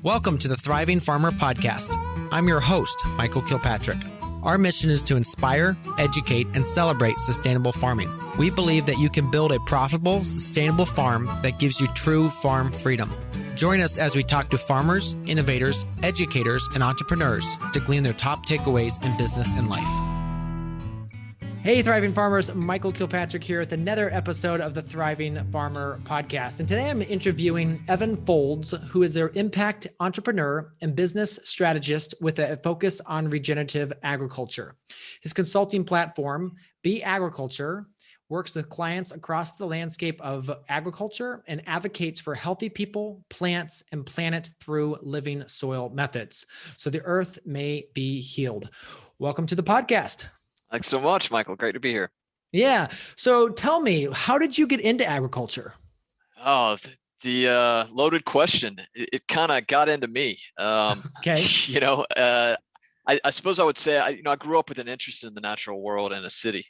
Welcome to the Thriving Farmer Podcast. I'm your host, Michael Kilpatrick. Our mission is to inspire, educate, and celebrate sustainable farming. We believe that you can build a profitable, sustainable farm that gives you true farm freedom. Join us as we talk to farmers, innovators, educators, and entrepreneurs to glean their top takeaways in business and life. Hey, Thriving Farmers, Michael Kilpatrick here with another episode of the Thriving Farmer Podcast. And today I'm interviewing Evan Folds, who is their impact entrepreneur and business strategist with a focus on regenerative agriculture. His consulting platform, Be Agriculture, works with clients across the landscape of agriculture and advocates for healthy people, plants, and planet through living soil methods, so the earth may be healed. Welcome to the podcast. Thanks so much, Michael. Great to be here. Yeah. So tell me, how did you get into agriculture? Oh, the loaded question. It kind of got into me. Okay. I suppose I would say, I grew up with an interest in the natural world in a city.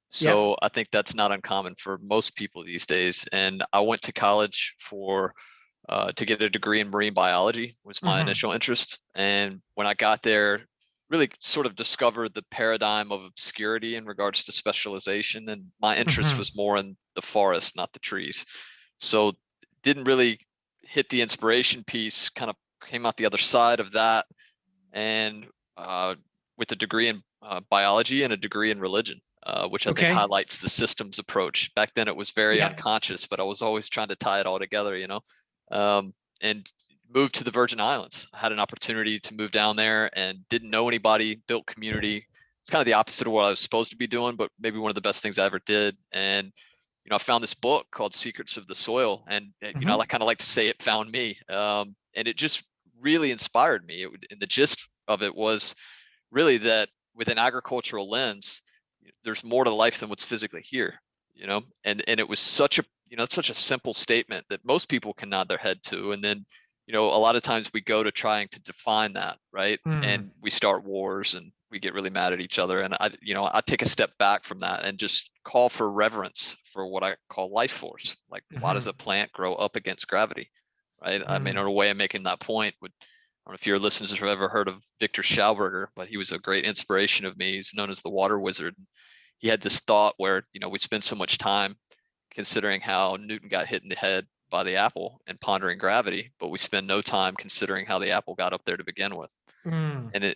So yep. I think that's not uncommon for most people these days. And I went to college to get a degree in marine biology was my initial interest. And when I got there, really sort of discovered the paradigm of obscurity in regards to specialization. And my interest was more in the forest, not the trees. So didn't really hit the inspiration piece, kind of came out the other side of that. And with a degree in biology and a degree in religion, which I think highlights the systems approach. Back then it was very unconscious, but I was always trying to tie it all together, and moved to the Virgin Islands. I had an opportunity to move down there and didn't know anybody, built community. It's kind of the opposite of what I was supposed to be doing, but maybe one of the best things I ever did. And, I found this book called Secrets of the Soil. And, I kind of like to say it found me. And it just really inspired me. And the gist of it was really that with an agricultural lens, there's more to life than what's physically here, and it was such a simple statement that most people can nod their head to. And then, a lot of times we go to trying to define that, right? And we start wars and we get really mad at each other. And I take a step back from that and just call for reverence for what I call life force. Like, why does a plant grow up against gravity, right? I mean, in a way of making that point, I don't know if your listeners have ever heard of Victor Schauberger, but he was a great inspiration of me. He's known as the water wizard. He had this thought where, we spend so much time considering how Newton got hit in the head by the apple and pondering gravity, but we spend no time considering how the apple got up there to begin with. And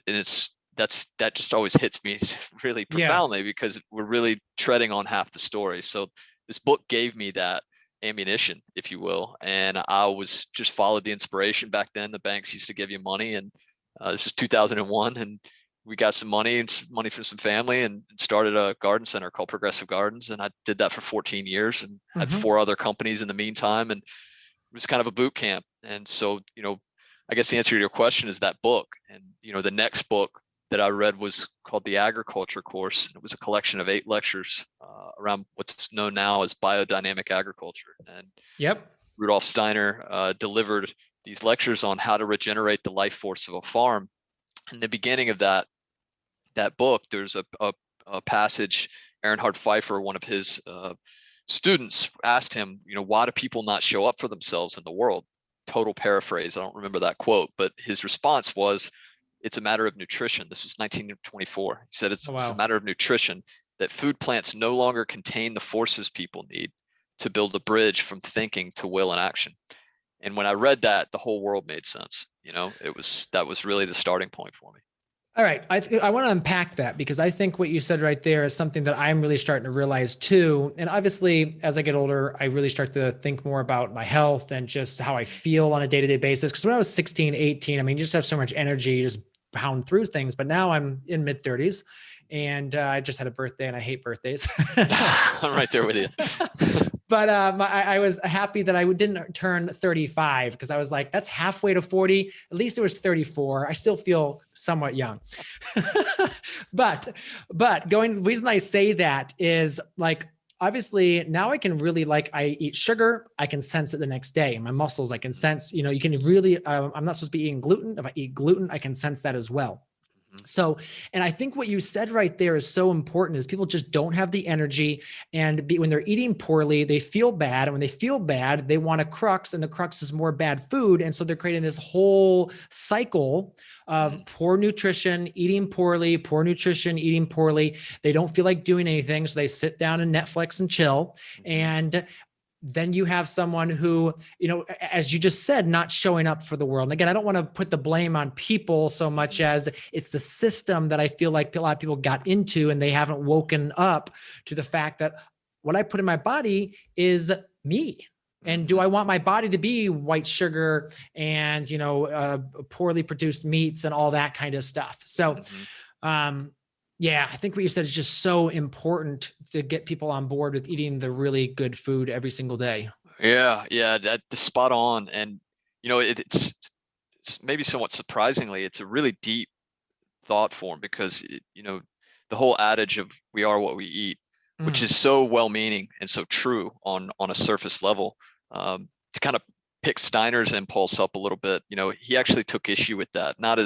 that just always hits me really profoundly because we're really treading on half the story. So this book gave me that ammunition, if you will. And I was just followed the inspiration. Back then, the banks used to give you money, and this was 2001, and we got some money from some family and started a garden center called Progressive Gardens. And I did that for 14 years and had 4 other companies in the meantime. And it was kind of a boot camp. And so, I guess the answer to your question is that book. And, the next book that I read was called The Agriculture Course. It was a collection of 8 lectures around what's known now as biodynamic agriculture. And Rudolf Steiner delivered these lectures on how to regenerate the life force of a farm. In the beginning of that book, there's a passage. Aaron Pfeiffer, one of his students, asked him, why do people not show up for themselves in the world? Total paraphrase. I don't remember that quote, but his response was, it's a matter of nutrition. This was 1924. He said, it's a matter of nutrition, that food plants no longer contain the forces people need to build a bridge from thinking to will and action. And when I read that, the whole world made sense. That was really the starting point for me. All right. I want to unpack that because I think what you said right there is something that I'm really starting to realize too. And obviously, as I get older, I really start to think more about my health and just how I feel on a day-to-day basis. Because when I was 16, 18, you just have so much energy, you just pound through things. But now I'm in mid-30s and I just had a birthday and I hate birthdays. I'm right there with you. But I was happy that I didn't turn 35 because I was like, that's halfway to 40. At least it was 34. I still feel somewhat young. but the reason I say that is like, obviously now I can really I eat sugar, I can sense it the next day. In my muscles, I can sense, you can really, I'm not supposed to be eating gluten. If I eat gluten, I can sense that as well. Mhm. So, and I think what you said right there is so important is people just don't have the energy, and when they're eating poorly, they feel bad. And when they feel bad, they want a crux, and the crux is more bad food. And so they're creating this whole cycle of poor nutrition, eating poorly, poor nutrition, eating poorly. They don't feel like doing anything. So they sit down and Netflix and chill. Mhm. And then you have someone who, as you just said, not showing up for the world. And again, I don't want to put the blame on people so much Mhm. as it's the system that I feel like a lot of people got into, and they haven't woken up to the fact that what I put in my body is me. And do Mhm. I want my body to be white sugar and, poorly produced meats and all that kind of stuff? So, Mhm. um, yeah, I think what you said is just so important to get people on board with eating the really good food every single day. Yeah, yeah, that's spot on. And it's maybe somewhat surprisingly, it's a really deep thought form because the whole adage of "we are what we eat," which Mm, is so well-meaning and so true on a surface level. To kind of pick Steiner's impulse up a little bit, he actually took issue with that, not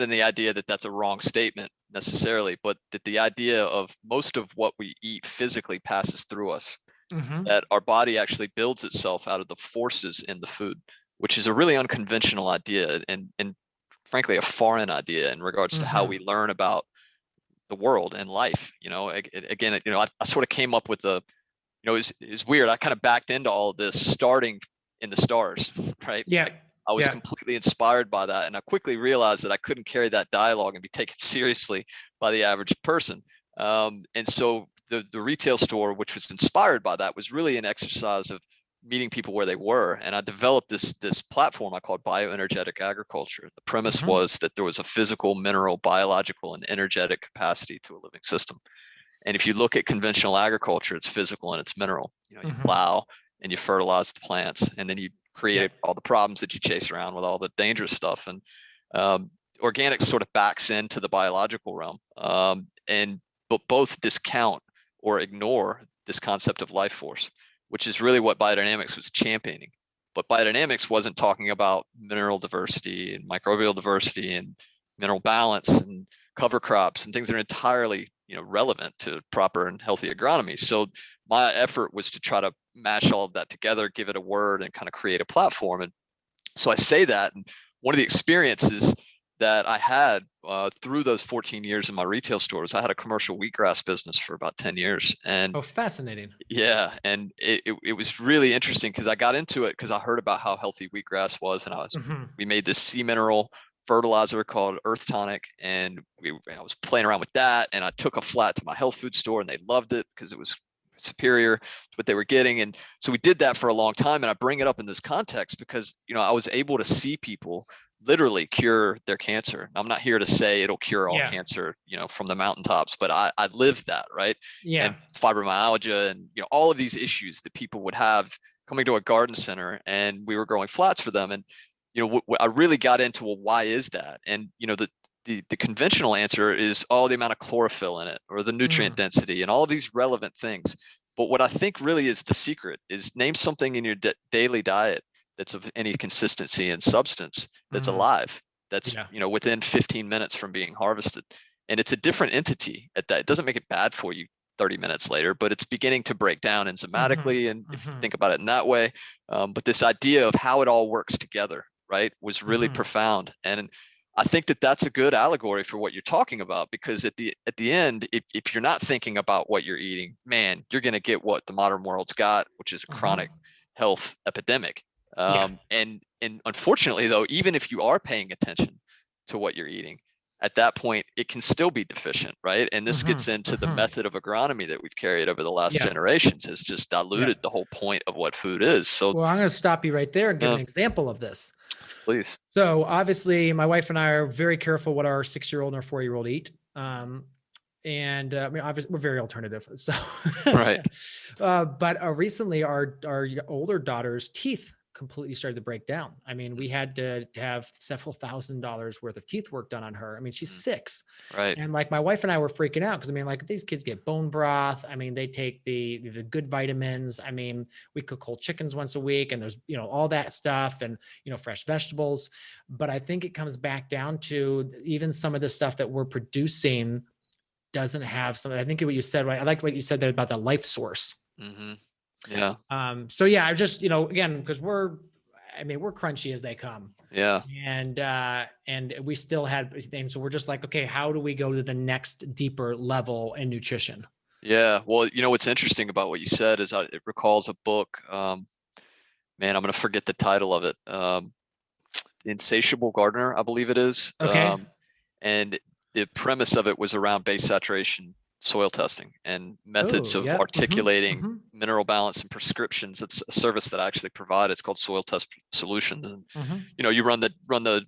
in the idea that that's a wrong statement necessarily, but that the idea of most of what we eat physically passes through us, hmm that our body actually builds itself out of the forces in the food, which is a really unconventional idea and frankly a foreign idea in regards to how hmm we learn about the world and life. Again, I sort of came up with it's weird. I kind of backed into all of this starting in the stars, right? Yeah. Like I was Yeah. completely inspired by that, and I quickly realized that I couldn't carry that dialogue and be taken seriously by the average person. And so the retail store, which was inspired by that, was really an exercise of meeting people where they were. And I developed this platform I called bioenergetic agriculture. The premise hmm was that there was a physical, mineral, biological, and energetic capacity to a living system. And if you look at conventional agriculture, it's physical and it's mineral. You hmm plow and you fertilize the plants, and then you Yeah. create all the problems that you chase around with all the dangerous stuff. And organics sort of backs into the biological realm, but both discount or ignore this concept of life force, which is really what biodynamics was championing. But biodynamics wasn't talking about mineral diversity and microbial diversity and mineral balance and cover crops and things that are entirely relevant to proper and healthy agronomy. So my effort was to try to mash all of that together, give it a word, and kind of create a platform. And so I say that, and one of the experiences that I had through those 14 years in my retail stores, I had a commercial wheatgrass business for about 10 years. And Oh, fascinating. yeah, and it was really interesting because I got into it because I heard about how healthy wheatgrass was, and hmm we made this sea mineral fertilizer called Earth Tonic, and I was playing around with that, and I took a flat to my health food store, and they loved it because it was superior to what they were getting. And so we did that for a long time, and I bring it up in this context because I was able to see people literally cure their cancer. I'm not here to say it'll cure all Yeah. cancer, from the mountaintops, but I lived that, right? Yeah. And fibromyalgia and all of these issues that people would have coming to a garden center, and we were growing flats for them. And I really got into, well, why is that? And the conventional answer is the amount of chlorophyll in it, or the nutrient Mm, density, and all of these relevant things. But what I think really is the secret is name something in your daily diet that's of any consistency and substance, that's mm, alive, that's yeah. within 15 minutes from being harvested, and it's a different entity at that. It doesn't make it bad for you 30 minutes later, but it's beginning to break down hmm enzymatically, and if you hmm think about it in that way. But this idea of how it all works together, right, was really hmm profound. And I think that that's a good allegory for what you're talking about, because at the end, if you're not thinking about what you're eating, man, you're going to get what the modern world's got, which is a hmm chronic health epidemic. Yeah. And unfortunately, though, even if you are paying attention to what you're eating, at that point, it can still be deficient, right? And this hmm gets into the hmm method of agronomy that we've carried over the last Yeah. generations, has just Yeah. diluted the whole point of what food is. So, Well, I'm going to stop you right there and give an uh, example of this. please. So obviously, my wife and I are very careful what our 6-year-old and our 4-year-old eat. And I mean, obviously, we're very alternative. So, Right. but recently, our older daughter's teeth completely started to break down. I mean, we had to have several $1,000s worth of teeth work done on her. I mean, she's 6. Right. And like my wife and I were freaking out because I mean, like these kids get bone broth. I mean, they take the good vitamins. I mean, we cook whole chickens once a week and there's, all that stuff and, fresh vegetables. But I think it comes back down to even some of the stuff that we're producing doesn't have some, I think what you said, right? I like what you said there about the life source. Mm-hmm. Yeah. So yeah, I just, again, because we're crunchy as they come. Yeah. And we still had things. So we're just like, okay, how do we go to the next deeper level in nutrition? Yeah. Well, what's interesting about what you said is it recalls a book. Man, I'm going to forget the title of it. The Insatiable Gardener, I believe it is. Okay. And the premise of it was around base saturation soil testing and methods of articulating mineral balance and prescriptions. It's a service that I actually provide. It's called Soil Test Solutions. And you run the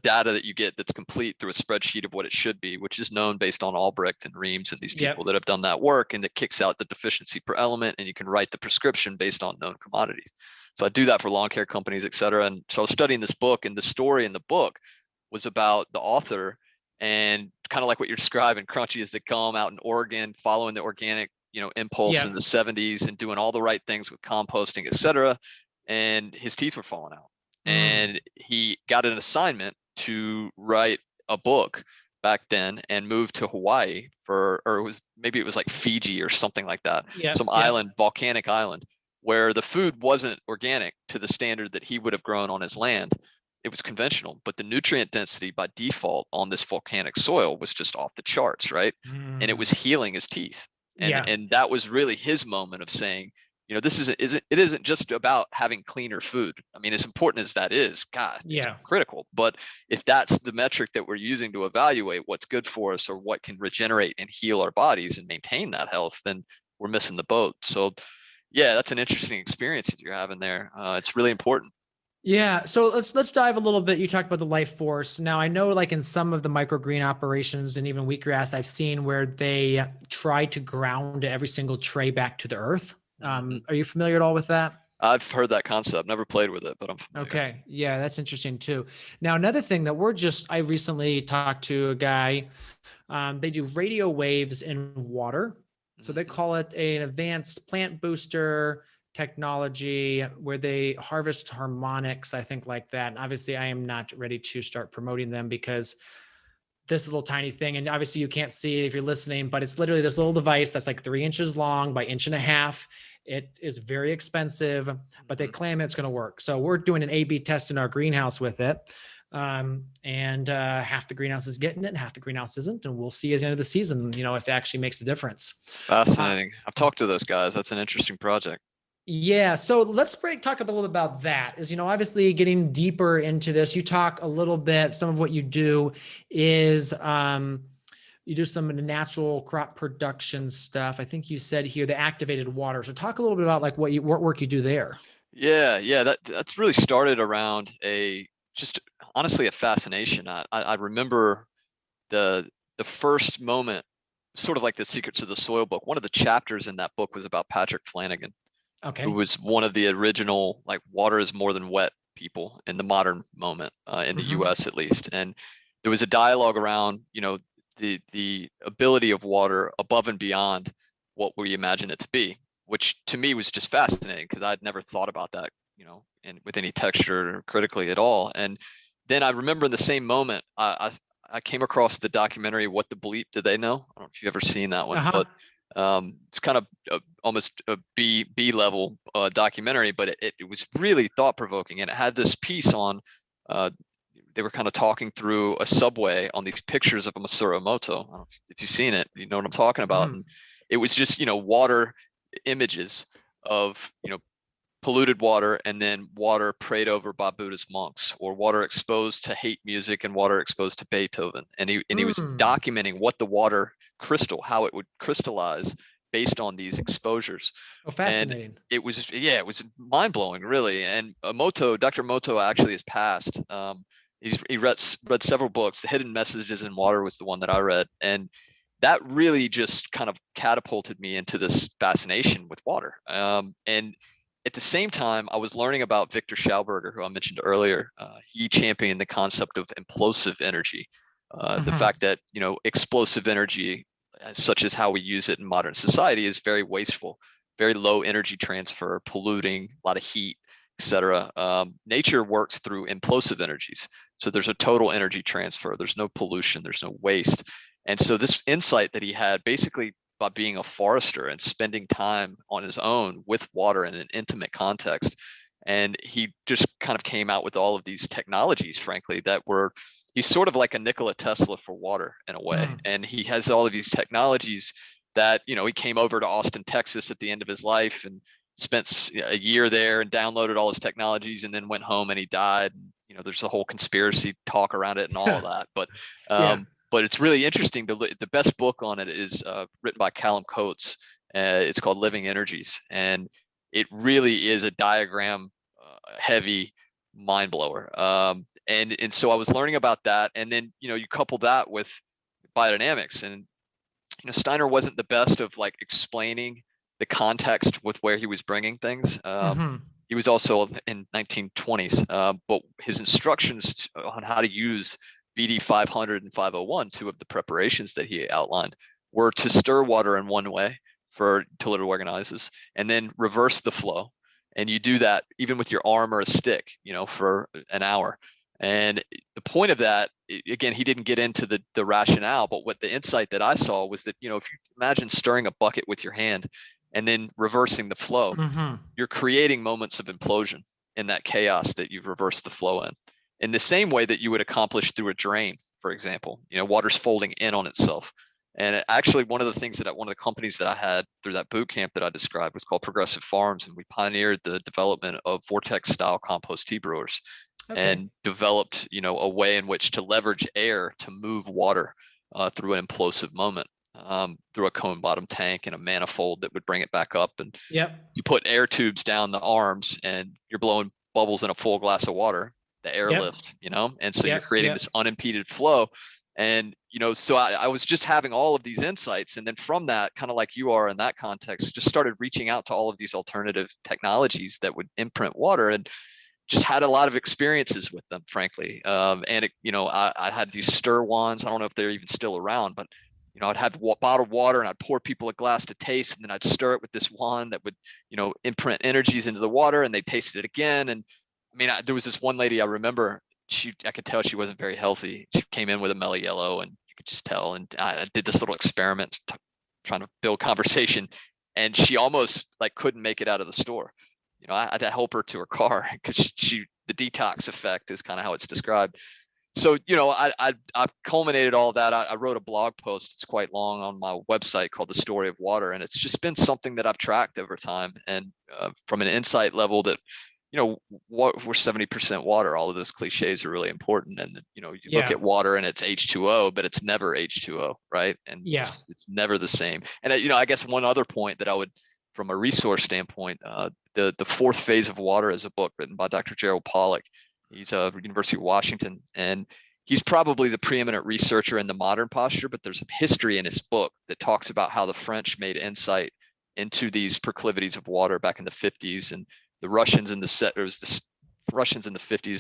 data that you get that's complete through a spreadsheet of what it should be, which is known based on Albrecht and Reams and these people that have done that work, and it kicks out the deficiency per element, and you can write the prescription based on known commodities. So I do that for lawn care companies, et cetera. And so I was studying this book, and the story in the book was about the author and kind of like what you're describing, crunchy as they come out in Oregon, following the organic, impulse in the 70s and doing all the right things with composting, et cetera. And his teeth were falling out. And he got an assignment to write a book back then and moved to Hawaii or it was like Fiji or something like that. Some island, volcanic island, where the food wasn't organic to the standard that he would have grown on his land. It was conventional, but the nutrient density by default on this volcanic soil was just off the charts, right? And it was healing his teeth. And that was really his moment of saying, it isn't just about having cleaner food. I mean, as important as that is, God, it's critical. But if that's the metric that we're using to evaluate what's good for us or what can regenerate and heal our bodies and maintain that health, then we're missing the boat. So yeah, that's an interesting experience that you're having there. It's really important. Yeah. So let's dive a little bit. You talked about the life force. Now I know like in some of the microgreen operations and even wheatgrass, I've seen where they try to ground every single tray back to the earth. Are you familiar at all with that? I've heard that concept, never played with it, but I'm familiar. Okay. Yeah, that's interesting too. Now, another thing that I recently talked to a guy, they do radio waves in water. So they call it an advanced plant booster technology where they harvest harmonics, I think like that. And obviously I am not ready to start promoting them because this little tiny thing, and obviously you can't see it if you're listening, but it's literally this little device that's like 3 inches long by 1.5 inches. It is very expensive, but they claim it's going to work. So we're doing an A/B test in our greenhouse with it. And half the greenhouse is getting it and half the greenhouse isn't. And we'll see at the end of the season, if it actually makes a difference. Fascinating. I've talked to those guys. That's an interesting project. Yeah. So let's talk a little bit about that is, obviously getting deeper into this, you talk a little bit, some of what you do is, you do some of the natural crop production stuff. I think you said here, the activated water. So talk a little bit about like what work you do there. Yeah. That's really started around just honestly a fascination. I remember the first moment, sort of like the Secrets of the Soil book. One of the chapters in that book was about Patrick Flanagan. Okay. Who was one of the original, like, water is more than wet people in the modern moment, in the US at least. And there was a dialogue around, the ability of water above and beyond what we imagine it to be, which to me was just fascinating because I'd never thought about that, and with any texture or critically at all. And then I remember in the same moment, I came across the documentary, What the Bleep Did They Know? I don't know if you've ever seen that one, but it's kind of almost a B level documentary, but it was really thought provoking, and it had this piece on. They were kind of talking through a subway on these pictures of a Masuramoto. I don't know if you've seen it, you know what I'm talking about. And it was just water images of polluted water, and then water prayed over by Buddhist monks, or water exposed to hate music and water exposed to Beethoven. And he was documenting what the water crystal, how it would crystallize based on these exposures. Oh, fascinating. And it was mind blowing, really. And Dr. Moto actually has passed. He read several books. The Hidden Messages in Water was the one that I read. And that really just kind of catapulted me into this fascination with water. And at the same time, I was learning about Victor Schauberger, who I mentioned earlier. He championed the concept of implosive energy, the fact that, explosive energy, such as how we use it in modern society, is very wasteful, very low energy transfer, polluting, a lot of heat, etc. Nature works through implosive energies. So there's a total energy transfer. There's no pollution. There's no waste. And so this insight that he had, basically by being a forester and spending time on his own with water in an intimate context. And he just kind of came out with all of these technologies, frankly, he's sort of like a Nikola Tesla for water in a way. And he has all of these technologies that, he came over to Austin, Texas at the end of his life and spent a year there and downloaded all his technologies, and then went home and he died. There's a whole conspiracy talk around it and all of that. But it's really interesting. The best book on it is written by Callum Coates. It's called Living Energies. And it really is a diagram heavy mind blower. And so I was learning about that. And then, you couple that with biodynamics. And, Steiner wasn't the best of like explaining the context with where he was bringing things. He was also in 1920s, but his instructions on how to use BD 500 and 501, two of the preparations that he outlined, were to stir water in one way until it organizes, and then reverse the flow. And you do that even with your arm or a stick, for an hour. And the point of that, again, he didn't get into the rationale, but what the insight that I saw was that, if you imagine stirring a bucket with your hand and then reversing the flow, you're creating moments of implosion in that chaos that you've reversed the flow in the same way that you would accomplish through a drain, for example. Water's folding in on itself. And actually, one of the companies that I had through that boot camp that I described was called Progressive Farms, and we pioneered the development of vortex style compost tea brewers. And developed, a way in which to leverage air to move water through an implosive moment, through a cone bottom tank and a manifold that would bring it back up. And you put air tubes down the arms and you're blowing bubbles in a full glass of water, the airlift, and so you're creating this unimpeded flow. And, so I was just having all of these insights. And then from that, kind of like you are in that context, just started reaching out to all of these alternative technologies that would imprint water, and just had a lot of experiences with them, frankly. And I had these stir wands. I don't know if they're even still around, but I'd have bottled water and I'd pour people a glass to taste, and then I'd stir it with this wand that would, imprint energies into the water, and they tasted it again. And I mean, there was this one lady I remember. I could tell she wasn't very healthy. She came in with a mellow yellow, and you could just tell. And I did this little experiment, trying to build conversation, and she almost like couldn't make it out of the store. I had to help her to her car because the detox effect is kind of how it's described. So, I culminated all of that. I wrote a blog post. It's quite long on my website called The Story of Water. And it's just been something that I've tracked over time. And from an insight level that, we're 70% water. All of those cliches are really important. And, you look at water and it's H2O, but it's never H2O, right? And it's never the same. And, I guess one other point that I would, from a resource standpoint, the Fourth Phase of Water is a book written by Dr. Gerald Pollack. He's at University of Washington, and he's probably the preeminent researcher in the modern posture, but there's a history in his book that talks about how the French made insight into these proclivities of water back in the 50s, and the Russians in the 50s,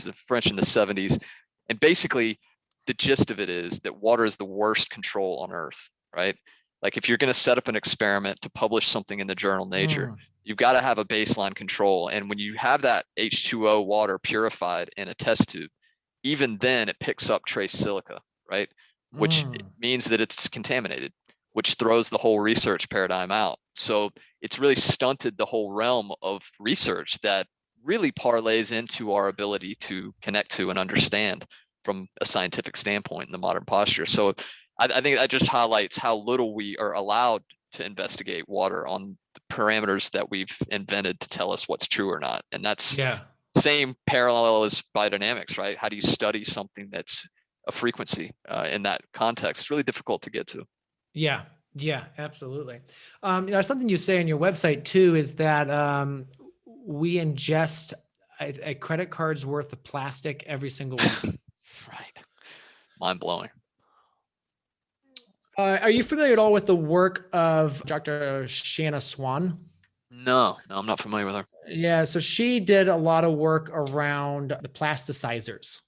the French in the 70s. And basically the gist of it is that water is the worst control on earth, right? Like if you're going to set up an experiment to publish something in the journal Nature, you've got to have a baseline control. And when you have that H2O water purified in a test tube, even then it picks up trace silica, right? Which means that it's contaminated, which throws the whole research paradigm out. So it's really stunted the whole realm of research that really parlays into our ability to connect to and understand from a scientific standpoint in the modern posture. So I think that just highlights how little we are allowed to investigate water on the parameters that we've invented to tell us what's true or not. And that's same parallel as biodynamics, right? How do you study something that's a frequency in that context? It's really difficult to get to. Yeah, absolutely. Something you say on your website too is that we ingest a credit card's worth of plastic every single week. Right. Mind blowing. Are you familiar at all with the work of Dr. Shanna Swan? No, I'm not familiar with her. Yeah, so she did a lot of work around the plasticizers.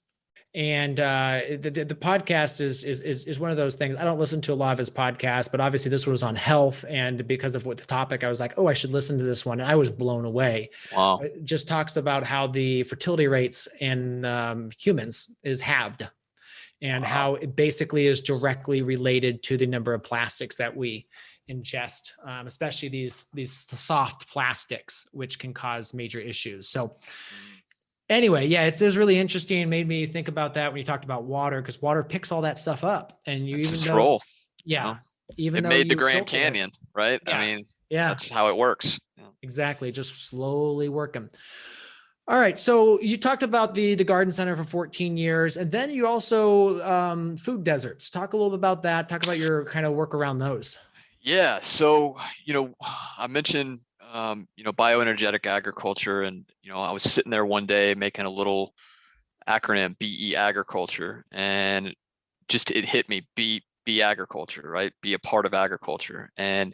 And the podcast is one of those things. I don't listen to a lot of his podcasts, but obviously this one was on health, and because of what the topic, I was like, oh, I should listen to this one, and I was blown away. Wow. It just talks about how the fertility rates in humans is halved, and how it basically is directly related to the number of plastics that we ingest, especially these soft plastics, which can cause major issues. So anyway, yeah, it was really interesting. It made me think about that when you talked about water, because water picks all that stuff up. And you, That's even its though, role. yeah, even it though made the you Grand filter it, Canyon, right? yeah, I mean, yeah, that's how it works. Yeah. exactly. Just slowly working. All right. So you talked about the garden center for 14 years, and then you also food deserts. Talk a little bit about that. Talk about your kind of work around those. Yeah. So, I mentioned, bioenergetic agriculture, and, I was sitting there one day making a little acronym, BE agriculture, and just, it hit me, be agriculture, right? Be a part of agriculture. And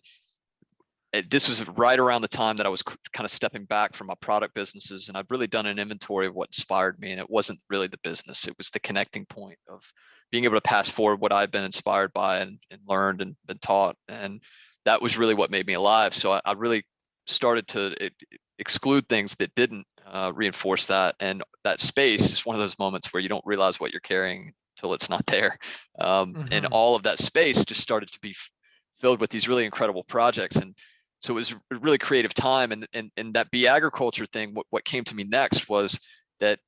this was right around the time that I was kind of stepping back from my product businesses, and I've really done an inventory of what inspired me. And it wasn't really the business; it was the connecting point of being able to pass forward what I've been inspired by and learned and been taught. And that was really what made me alive. So I really started to exclude things that didn't reinforce that. And that space is one of those moments where you don't realize what you're carrying till it's not there. And all of that space just started to be filled with these really incredible projects. And so it was a really creative time. And that be agriculture thing, what came to me next was that,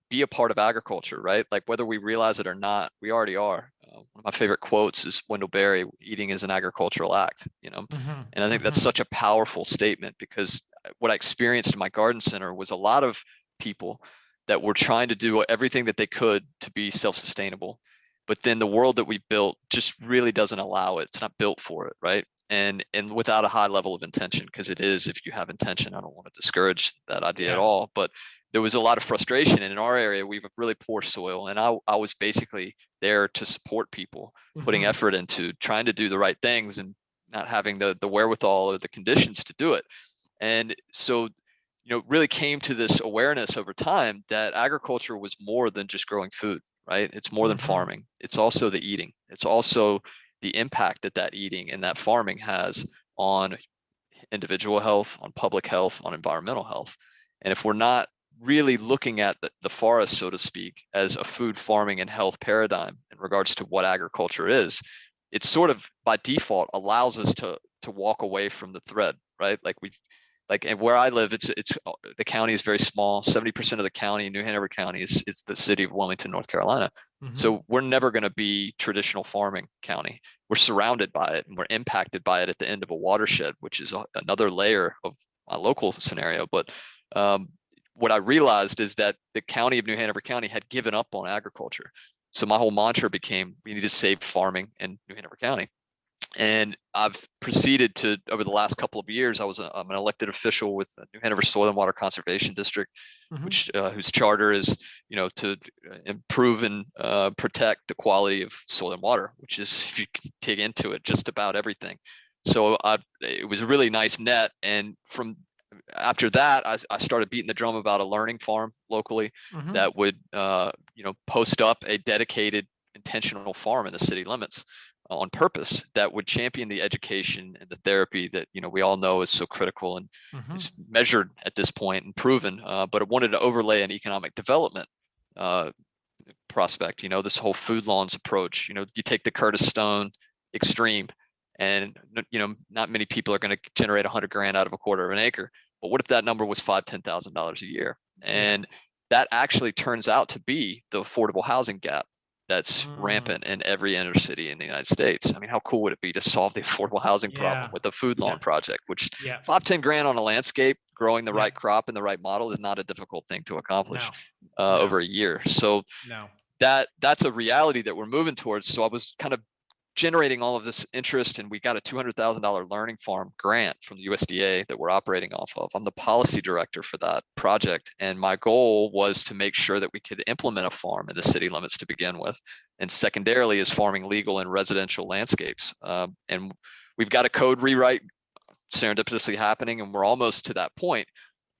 be a part of agriculture, right? Like, whether we realize it or not, we already are. One of my favorite quotes is Wendell Berry: eating is an agricultural act, and I think that's such a powerful statement, because what I experienced in my garden center was a lot of people that were trying to do everything that they could to be self-sustainable. But then the world that we built just really doesn't allow it. It's not built for it, right? And without a high level of intention, because it is, if you have intention. I don't want to discourage that idea at all, but there was a lot of frustration. And in our area, we have really poor soil, and I was basically there to support people, putting effort into trying to do the right things and not having the wherewithal or the conditions to do it. And so, really came to this awareness over time that agriculture was more than just growing food, right? It's more than farming. It's also the eating. It's also the impact that eating and that farming has on individual health, on public health, on environmental health. And if we're not really looking at the forest, so to speak, as a food, farming, and health paradigm in regards to what agriculture is, it sort of by default allows us to walk away from the thread, right? And where I live, it's the county is very small. 70% of the county, New Hanover County, is the city of Wilmington, North Carolina. So we're never going to be traditional farming county. We're surrounded by it, and we're impacted by it at the end of a watershed, which is another layer of my local scenario. But what I realized is that the county of New Hanover County had given up on agriculture. So my whole mantra became, we need to save farming in New Hanover County. And I've proceeded to, over the last couple of years, I'm an elected official with the New Hanover Soil and Water Conservation District, which whose charter is, to improve and protect the quality of soil and water, which is, if you dig into it, just about everything. So it was a really nice net. And from after that, I started beating the drum about a learning farm locally that would, post up a dedicated intentional farm in the city limits on purpose, that would champion the education and the therapy that we all know is so critical and is measured at this point and proven. But it wanted to overlay an economic development prospect. This whole food lawns approach. You take the Curtis Stone extreme, and not many people are going to generate 100 grand out of a quarter of an acre. But what if that number was $5,000-$10,000 a year? And that actually turns out to be the affordable housing gap that's rampant in every inner city in the United States. I mean, how cool would it be to solve the affordable housing problem with a food lawn project, which 5-10 grand on a landscape, growing the right crop and the right model is not a difficult thing to accomplish over a year. So that's a reality that we're moving towards. So I was kind of generating all of this interest, and we got a $200,000 learning farm grant from the USDA that we're operating off of. I'm the policy director for that project, and my goal was to make sure that we could implement a farm in the city limits to begin with, and secondarily is farming legal in residential landscapes. And we've got a code rewrite serendipitously happening, and we're almost to that point.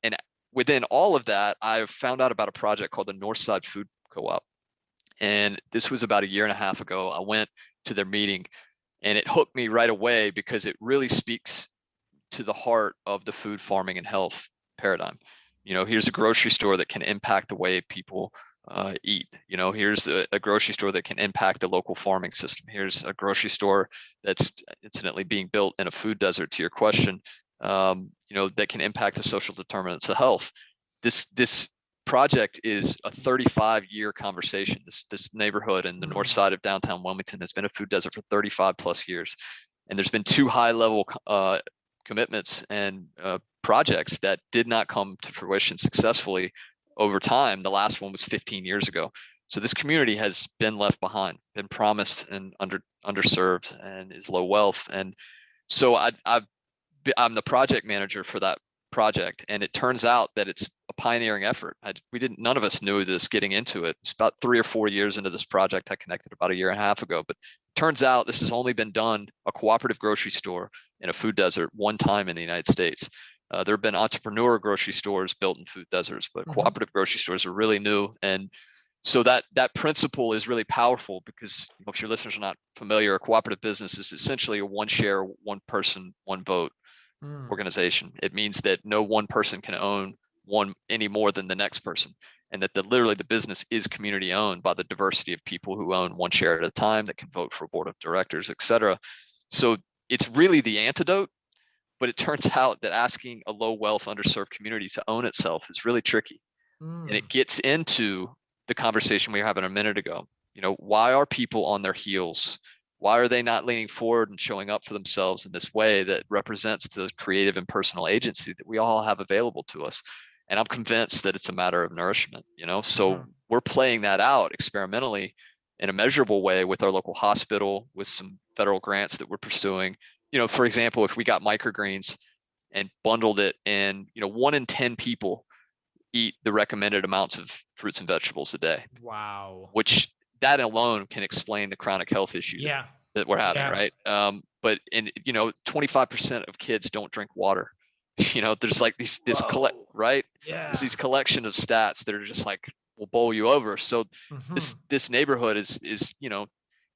And within all of that, I've found out about a project called the Northside Food Co-op. And this was about a year and a half ago. I went to their meeting, and it hooked me right away because it really speaks to the heart of the food, farming, and health paradigm. Here's a grocery store that can impact the way people eat. Here's a grocery store that can impact the local farming system. Here's a grocery store that's incidentally being built in a food desert, to your question, that can impact the social determinants of health. This project is a 35-year conversation. This neighborhood in the north side of downtown Wilmington has been a food desert for 35 plus years. And there's been 2 high-level commitments and projects that did not come to fruition successfully over time. The last one was 15 years ago. So this community has been left behind, been promised and underserved, and is low wealth. And so I'm the project manager for that project, and it turns out that it's a pioneering effort. None of us knew this getting into it. It's about 3 or 4 years into this project. I connected about a year and a half ago, but turns out this has only been done, a cooperative grocery store in a food desert, one time in the United States. There have been entrepreneur grocery stores built in food deserts, but cooperative grocery stores are really new. And so that principle is really powerful because if your listeners are not familiar, a cooperative business is essentially a one share, one person, one vote organization. It means that no one person can own one any more than the next person, and that literally the business is community owned by the diversity of people who own one share at a time, that can vote for a board of directors, et cetera. So it's really the antidote, but it turns out that asking a low wealth, underserved community to own itself is really tricky. And it gets into the conversation we were having a minute ago. Why are people on their heels? Why are they not leaning forward and showing up for themselves in this way that represents the creative and personal agency that we all have available to us? And I'm convinced that it's a matter of nourishment, So we're playing that out experimentally in a measurable way with our local hospital, with some federal grants that we're pursuing. For example, if we got microgreens and bundled it in, 1 in 10 people eat the recommended amounts of fruits and vegetables a day. Wow. Which that alone can explain the chronic health issue that we're having, right? But 25% of kids don't drink water. There's like this right? Yeah. There's these collection of stats that are just like will bowl you over. So this neighborhood is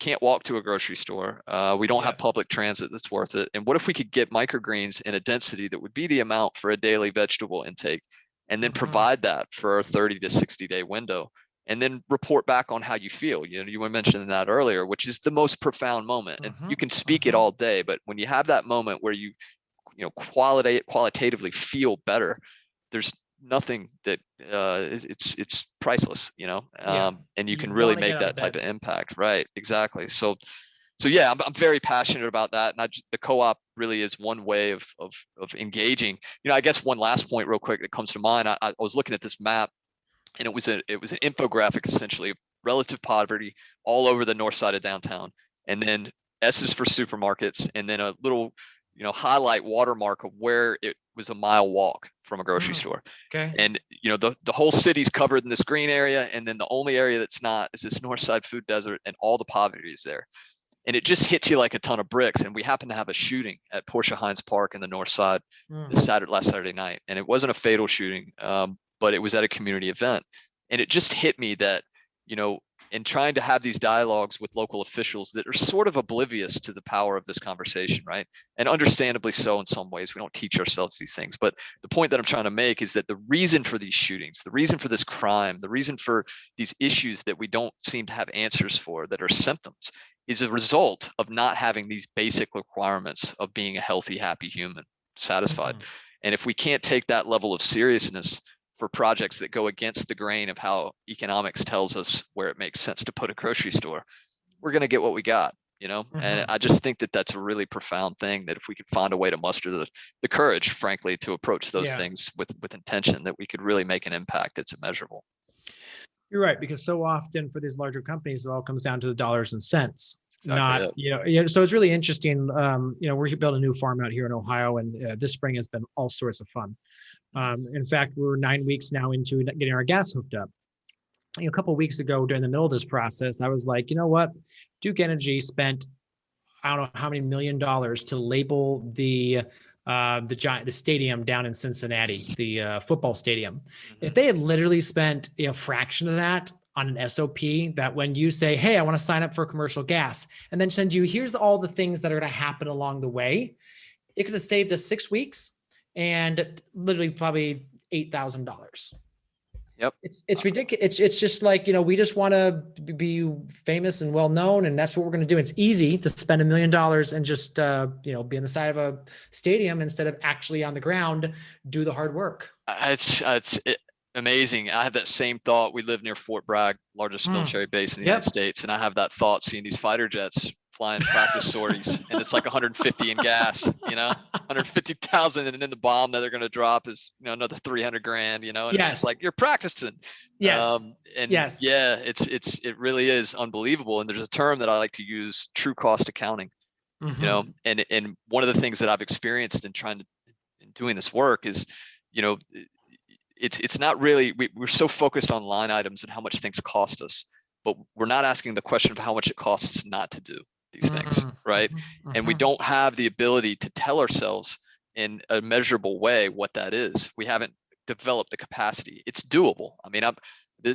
can't walk to a grocery store. We don't have public transit that's worth it. And what if we could get microgreens in a density that would be the amount for a daily vegetable intake, and then provide that for a 30 to 60 day window, and then report back on how you feel. You were mentioning that earlier, which is the most profound moment. And you can speak it all day, but when you have that moment where you qualitatively feel better, there's nothing that it's priceless, and you can really make that type of impact. Right. Exactly. So yeah, I'm very passionate about that. And the co-op really is one way of engaging. I guess one last point real quick that comes to mind, I was looking at this map, and it was an infographic essentially of relative poverty all over the north side of downtown. And then S is for supermarkets, and then a little, highlight watermark of where it was a mile walk from a grocery store. Okay. And, the whole city's covered in this green area. And then the only area that's not is this north side food desert, and all the poverty is there. And it just hits you like a ton of bricks. And we happened to have a shooting at Portia Hines Park in the north side last Saturday night. And it wasn't a fatal shooting, but it was at a community event. And it just hit me that, in trying to have these dialogues with local officials that are sort of oblivious to the power of this conversation, right? And understandably so in some ways. We don't teach ourselves these things. But the point that I'm trying to make is that the reason for these shootings, the reason for this crime, the reason for these issues that we don't seem to have answers for, that are symptoms, is a result of not having these basic requirements of being a healthy, happy human satisfied. And if we can't take that level of seriousness for projects that go against the grain of how economics tells us where it makes sense to put a grocery store, we're going to get what we got, And I just think that that's a really profound thing, that if we could find a way to muster the courage, frankly, to approach those things with intention, that we could really make an impact that's immeasurable. You're right, because so often for these larger companies, it all comes down to the dollars and cents. Exactly. So it's really interesting. We're building a new farm out here in Ohio, and this spring has been all sorts of fun. In fact, we're 9 weeks now into getting our gas hooked up. A couple of weeks ago, during the middle of this process, I was like, you know what? Duke Energy spent, I don't know how many $1 million to label the the stadium down in Cincinnati, the football stadium. Mm-hmm. If they had literally spent a fraction of that on an SOP, that when you say, hey, I want to sign up for commercial gas, and then send you, here's all the things that are going to happen along the way, it could have saved us 6 weeks and literally probably $8,000. Yep. It's ridiculous. It's just like, we just want to be famous and well known, and that's what we're going to do. It's easy to spend $1 million and just, be on the side of a stadium instead of actually on the ground, do the hard work. It's amazing. I have that same thought. We live near Fort Bragg, largest military base in the United States. And I have that thought seeing these fighter jets flying practice sorties, and it's like 150 in gas, 150,000, and then the bomb that they're going to drop is, another 300 grand, and it's just like, you're practicing. Yes. Yeah, it really is unbelievable. And there's a term that I like to use, true cost accounting, and one of the things that I've experienced in doing this work is, it's not really, we're so focused on line items and how much things cost us, but we're not asking the question of how much it costs us not to do these things, right? And we don't have the ability to tell ourselves in a measurable way what that is. We haven't developed the capacity. It's doable. I mean,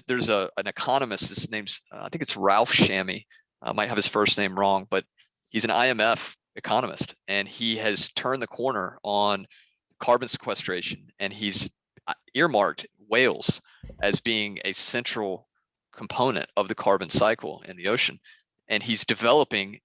there's an economist, his name's, I think it's Ralph Shammy. I might have his first name wrong, but he's an IMF economist, and he has turned the corner on carbon sequestration, and he's earmarked whales as being a central component of the carbon cycle in the ocean. And he's developing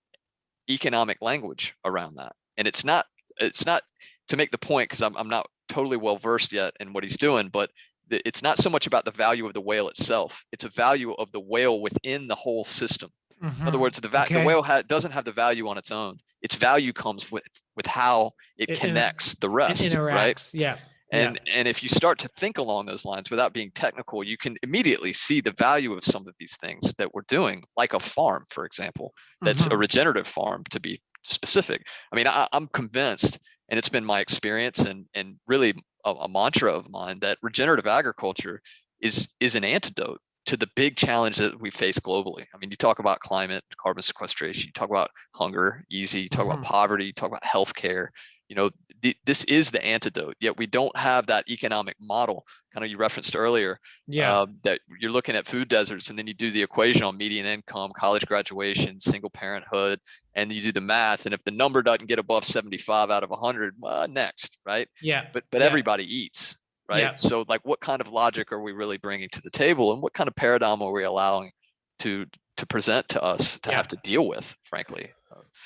economic language around that. And it's not to make the point, because I'm not totally well versed yet in what he's doing, but it's not so much about the value of the whale itself. It's a value of the whale within the whole system. In other words, the whale doesn't have the value on its own. Its value comes with how it connects the rest, right? Yeah. And if you start to think along those lines without being technical, you can immediately see the value of some of these things that we're doing, like a farm, for example, that's a regenerative farm, to be specific. I mean, I'm convinced, and it's been my experience and really a mantra of mine, that regenerative agriculture is an antidote to the big challenge that we face globally. I mean, you talk about climate, carbon sequestration, you talk about hunger, you talk about poverty, you talk about healthcare. This is the antidote, yet we don't have that economic model, kind of you referenced earlier, that you're looking at food deserts, and then you do the equation on median income, college graduation, single parenthood, and you do the math. And if the number doesn't get above 75 out of 100, well, next, right? Yeah. But everybody eats, right? Yeah. So like, what kind of logic are we really bringing to the table, and what kind of paradigm are we allowing to present to us to have to deal with, frankly?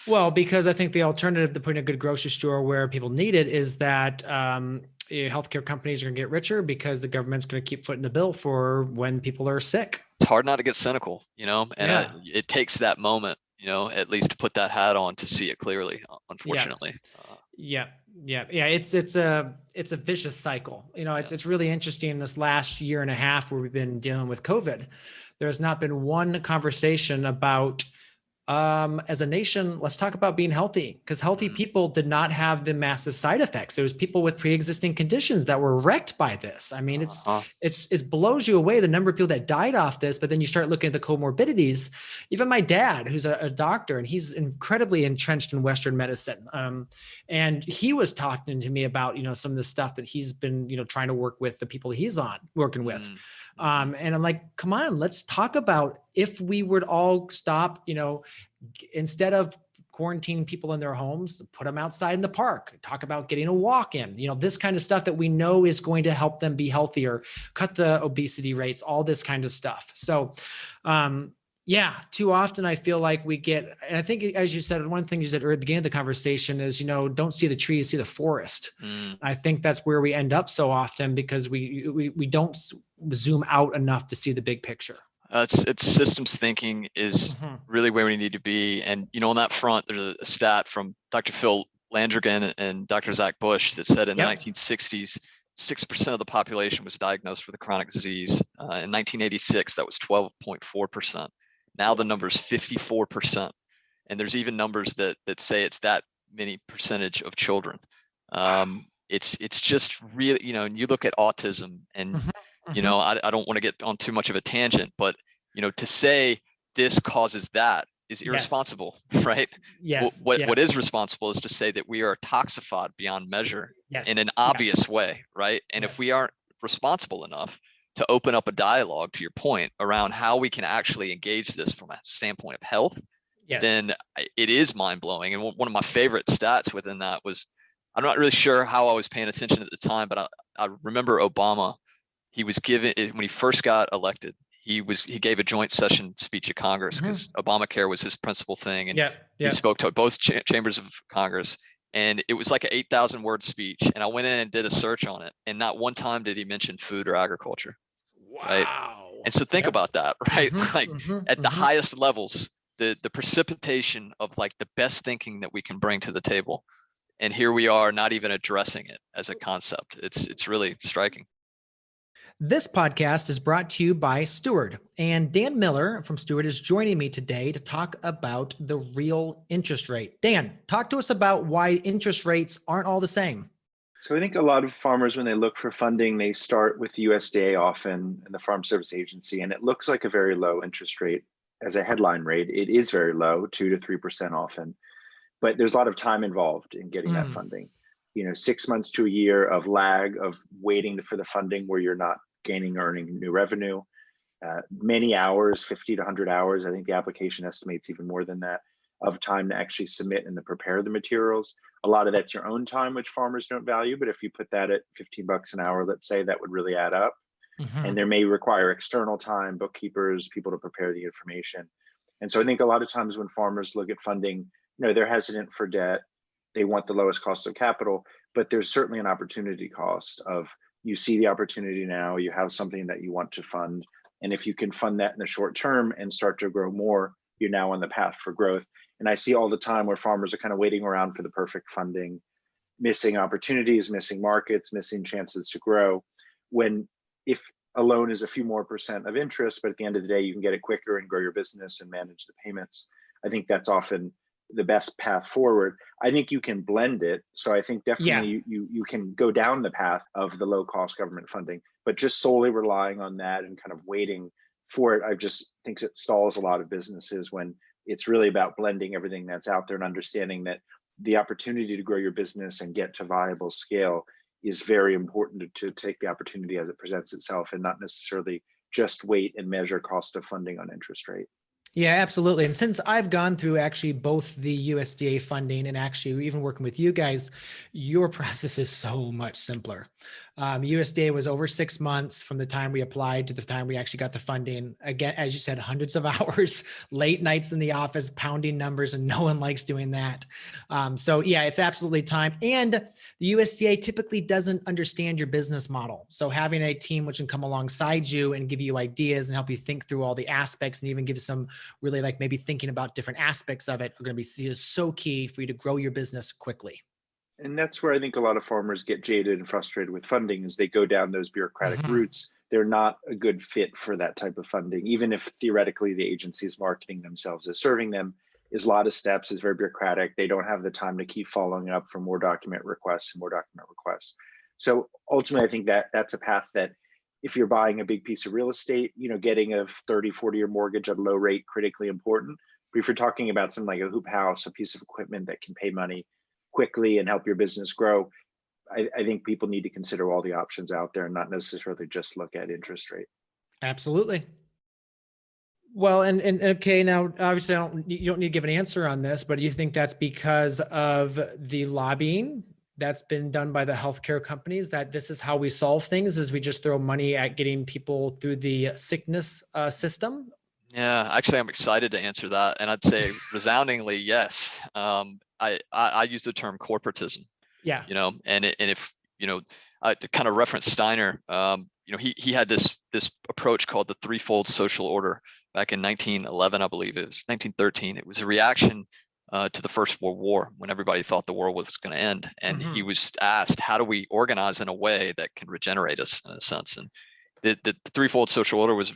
Well, because I think the alternative to putting a good grocery store where people need it is that healthcare companies are going to get richer because the government's going to keep footing the bill for when people are sick. It's hard not to get cynical, and it takes that moment, at least to put that hat on to see it clearly, unfortunately. Yeah. It's a vicious cycle. It's really interesting this last year and a half where we've been dealing with COVID. There's not been one conversation about, as a nation, let's talk about being healthy, because healthy people did not have the massive side effects. It was people with pre-existing conditions that were wrecked by this. I mean, it blows you away, the number of people that died off this. But then you start looking at the comorbidities. Even my dad, who's a doctor, and he's incredibly entrenched in Western medicine. And he was talking to me about, some of the stuff that he's been, trying to work with the people he's working with. And I'm like, come on, let's talk about if we would all stop, instead of quarantining people in their homes, put them outside in the park, talk about getting a walk in, this kind of stuff that we know is going to help them be healthier, cut the obesity rates, all this kind of stuff. So, too often I feel like we get, and I think, as you said, one thing you said at the beginning of the conversation is, don't see the trees, see the forest. I think that's where we end up so often, because we don't zoom out enough to see the big picture. It's systems thinking is really where we need to be. And, on that front, there's a stat from Dr. Phil Landrigan and Dr. Zach Bush that said in the 1960s, 6% of the population was diagnosed with a chronic disease. In 1986, that was 12.4%. Now the number is 54%. And there's even numbers that say it's that many percentage of children. It's just really, and you look at autism and, I don't want to get on too much of a tangent, but, to say this causes that is Yes. irresponsible, right? Yes. What is responsible is to say that we are toxified beyond measure Yes. in an obvious way, right? And if we aren't responsible enough to open up a dialogue, to your point, around how we can actually engage this from a standpoint of health, Yes. then it is mind-blowing. And one of my favorite stats within that was, I'm not really sure how I was paying attention at the time, but I remember Obama, he was given, when he first got elected, he gave a joint session speech at Congress because Obamacare was his principal thing. And he spoke to both chambers of Congress. And it was like an 8,000 word speech. And I went in and did a search on it. And not one time did he mention food or agriculture. Wow. Right. And so think about that, right? Like at the highest levels, the precipitation of like the best thinking that we can bring to the table. And here we are not even addressing it as a concept. It's really striking. This podcast is brought to you by Steward, and Dan Miller from Steward is joining me today to talk about the real interest rate. Dan, talk to us about why interest rates aren't all the same. So I think a lot of farmers, when they look for funding, they start with the USDA often and the Farm Service Agency, and it looks like a very low interest rate as a headline rate. It is very low, 2 to 3% often, but there's a lot of time involved in getting that funding. 6 months to a year of lag of waiting for the funding where you're not gaining or earning new revenue, many hours, 50 to 100 hours. I think the application estimates even more than that of time to actually submit and to prepare the materials. A lot of that's your own time, which farmers don't value, but if you put that at $15 an hour, let's say, that would really add up. And there may require external time, bookkeepers, people to prepare the information. And so I think a lot of times when farmers look at funding, they're hesitant for debt. They want the lowest cost of capital, but there's certainly an opportunity cost of, you see the opportunity now, you have something that you want to fund. And if you can fund that in the short term and start to grow more, you're now on the path for growth. And I see all the time where farmers are kind of waiting around for the perfect funding, missing opportunities, missing markets, missing chances to grow. When if a loan is a few more percent of interest, but at the end of the day, you can get it quicker and grow your business and manage the payments. I think that's often the best path forward. I think you can blend it. So I think definitely you can go down the path of the low cost government funding, but just solely relying on that and kind of waiting for it, I just think it stalls a lot of businesses when it's really about blending everything that's out there and understanding that the opportunity to grow your business and get to viable scale is very important to take the opportunity as it presents itself and not necessarily just wait and measure cost of funding on interest rate. Yeah, absolutely. And since I've gone through actually both the USDA funding and actually even working with you guys, your process is so much simpler. USDA was over 6 months from the time we applied to the time we actually got the funding. Again, as you said, hundreds of hours, late nights in the office, pounding numbers, and no one likes doing that. So yeah, it's absolutely time. And the USDA typically doesn't understand your business model. So having a team which can come alongside you and give you ideas and help you think through all the aspects and even give some really like maybe thinking about different aspects of it are going to be so key for you to grow your business quickly. And that's where I think a lot of farmers get jaded and frustrated with funding is they go down those bureaucratic routes. They're not a good fit for that type of funding, even if theoretically the agency is marketing themselves as serving them. Is a lot of steps, is very bureaucratic. They don't have the time to keep following up for more document requests and more document requests. So ultimately, I think that's a path that if you're buying a big piece of real estate, getting a 30, 40-year mortgage at a low rate, critically important. But if you're talking about something like a hoop house, a piece of equipment that can pay money quickly and help your business grow, I think people need to consider all the options out there and not necessarily just look at interest rate. Absolutely. Well, and okay, now obviously you don't need to give an answer on this, but do you think that's because of the lobbying that's been done by the healthcare companies, that this is how we solve things, is we just throw money at getting people through the sickness system? Yeah, actually, I'm excited to answer that. And I'd say resoundingly, yes. I use the term corporatism. Yeah. And if, to kind of reference Steiner, he had this approach called the threefold social order back in 1911, I believe it was 1913. It was a reaction to the First World War when everybody thought the world was going to end. And he was asked, how do we organize in a way that can regenerate us in a sense? And the threefold social order was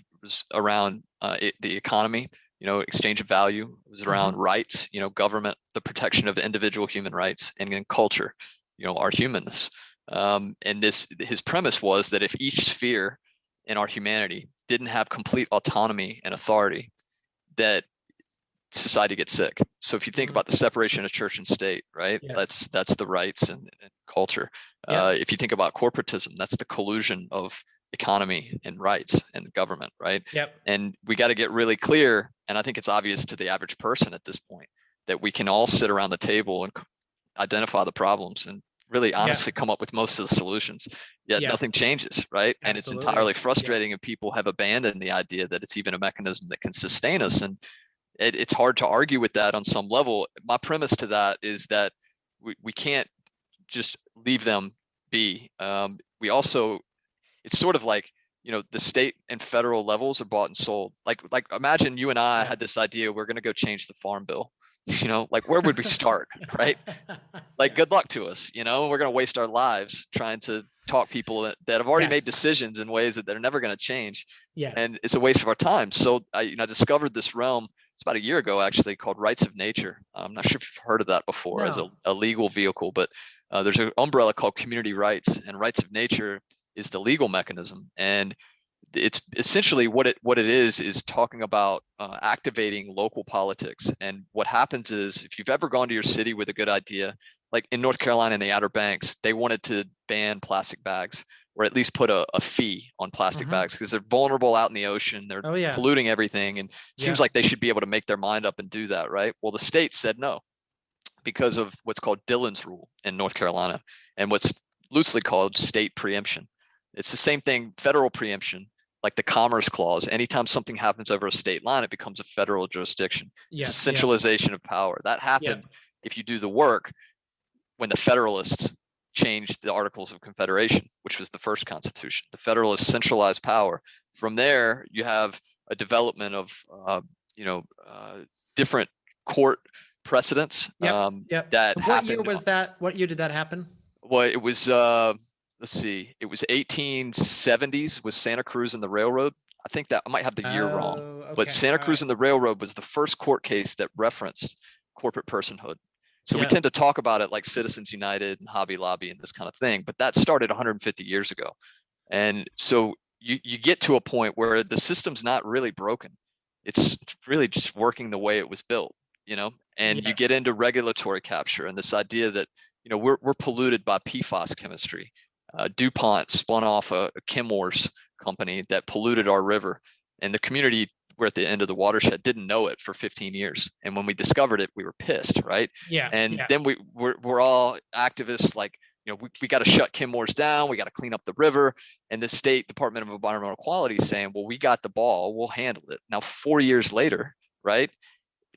around the economy, exchange of value. It was around rights, government, the protection of individual human rights, and then culture, our humanness. And his premise was that if each sphere in our humanity didn't have complete autonomy and authority, that society gets sick. So if you think about the separation of church and state, right? Yes. That's the rights and culture. Yep. If you think about corporatism, that's the collusion of economy and rights and government, right? Yep. And we got to get really clear. And I think it's obvious to the average person at this point that we can all sit around the table and identify the problems and really honestly come up with most of the solutions, yet nothing changes, right? And it's entirely frustrating if people have abandoned the idea that it's even a mechanism that can sustain us. And it's hard to argue with that on some level. My premise to that is that we can't just leave them be. We also, it's sort of like, the state and federal levels are bought and sold. Like imagine you and I had this idea, we're going to go change the farm bill. Like where would we start, right? Like good luck to us. We're going to waste our lives trying to talk people that have already made decisions in ways that they're never going to change. Yes. And it's a waste of our time. So I discovered this realm. It's about a year ago, actually, called Rights of Nature. I'm not sure if you've heard of that before as a legal vehicle, but there's an umbrella called community rights, and Rights of Nature is the legal mechanism. And it's essentially what it is talking about activating local politics. And what happens is, if you've ever gone to your city with a good idea, like in North Carolina in the Outer Banks, they wanted to ban plastic bags, or at least put a fee on plastic bags, because they're vulnerable out in the ocean. They're polluting everything. And it seems like they should be able to make their mind up and do that, right? Well, the state said no, because of what's called Dillon's rule in North Carolina, and what's loosely called state preemption. It's the same thing, federal preemption, like the Commerce Clause. Anytime something happens over a state line, it becomes a federal jurisdiction. It's a centralization of power. That happened, if you do the work, when the Federalists changed the Articles of Confederation, which was the first Constitution. The Federalists centralized power. From there, you have a development of different court precedents that happened. What year was that? What year did that happen? Well, it was let's see, it was 1870s with Santa Cruz and the Railroad. I think that I might have the year wrong, but Santa Cruz and the Railroad was the first court case that referenced corporate personhood. So we tend to talk about it like Citizens United and Hobby Lobby and this kind of thing, but that started 150 years ago. And so you get to a point where the system's not really broken. It's really just working the way it was built, and you get into regulatory capture and this idea that, we're polluted by PFAS chemistry. DuPont spun off a Chemours company that polluted our river, and the community, we're at the end of the watershed, didn't know it for 15 years. And when we discovered it, we were pissed, right? Then we're all activists, like, we got to shut Chemours down. We got to clean up the river. And the state Department of Environmental Quality is saying, well, we got the ball, we'll handle it. Now, 4 years later, right,